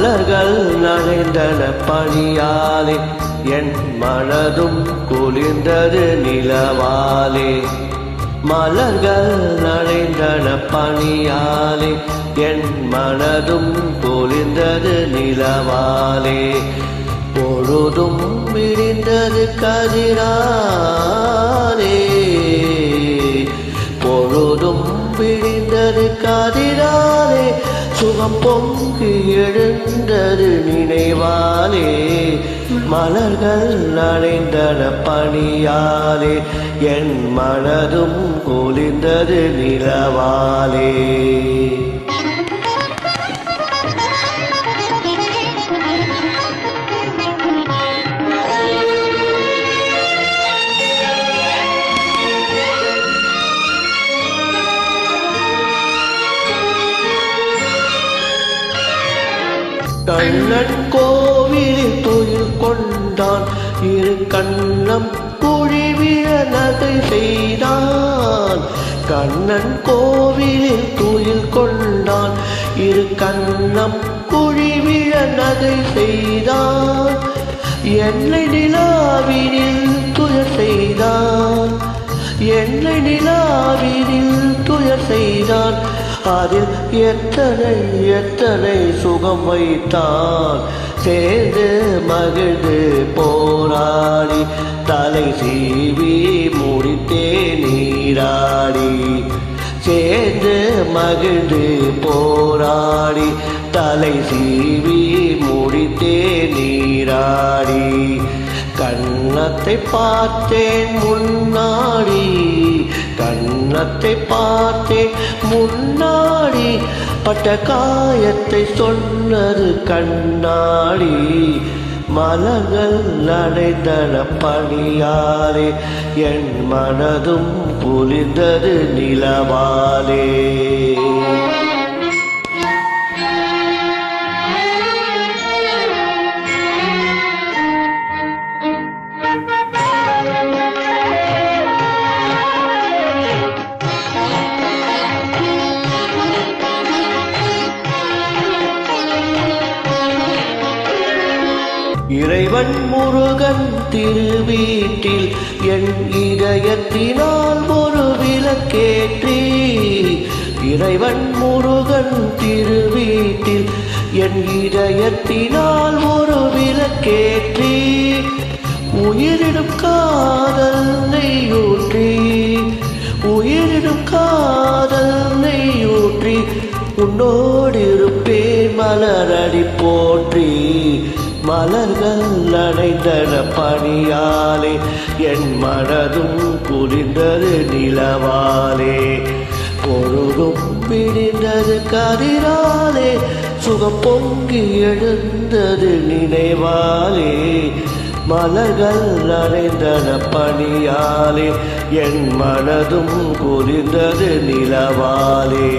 மலர்கள் நனைந்தன பனியாலே என் மனதும் குளிர்ந்தது நிலவாலே. மலர்கள் நனைந்தன பனியாலே என் மனதும் குளிர்ந்தது நிலவாலே. பொழுதும் விடிந்தது கதிராலே, பொழுதும் விடிந்தது கதிராலே. சுகம் பொங்கி எழுந்தது நினைவாலே. மலர்கள் நனைந்தன பனியாலே என் மனதும் குளிர்ந்தது நிலவாலே. கண்ணன் கோவிலில் துயில் கொண்டான், இரு கண்ணம் குழிவிழ நகை செய்தான். கண்ணன் கோவிலில் துயில் கொண்டான், இரு கண்ணம் குழிவிழ நகை செய்தான். என்னை நிலாவினில் துயர் செய்தான், என்னை நிலாவினில் துயர் செய்தான். அதில் எத்தனை எத்தனை சுகம் வைத்தான். சேர்ந்து மகிழ்ந்து போராடி தலை சீவி முடித்தே நீராடி. சேர்ந்து மகிழ்ந்து போராடி தலை சீவி முடித்தே நீராடி. கண்ணத்தை பார்த்தேன் முன்னாடி, கண்ணத்தை பார்த்தேன் முன்னாடி. பட்ட காயத்தை சொன்னது கண்ணாடி. மலர்கள் நனைந்தன பனியாலே என் மனதும் குளிர்ந்தது நிலவாலே. இறைவன் முருகன் திருவீட்டில் என் இதயத்தினால் ஒரு விளக்கேற்றி. இறைவன் முருகன் திருவீட்டில் என் இதயத்தினால் ஒரு விளக்கேற்றி. உயிரிடும் காதல் நெய்யூற்றி, உயிரிடும் காதல் நெய்யூற்றி. உன்னோடு இருப்பேன் மலரடி போற்றி. மலர்கள் நனைந்தன பனியாலே என் மனதும் குளிர்ந்தது நிலவாலே. பொழுதும் விடிந்தது கதிராலே, சுகம் பொங்கி எழுந்தது நினைவாலே. மலர்கள் நனைந்தன பனியாலே என் மனதும் குளிர்ந்தது நிலவாலே.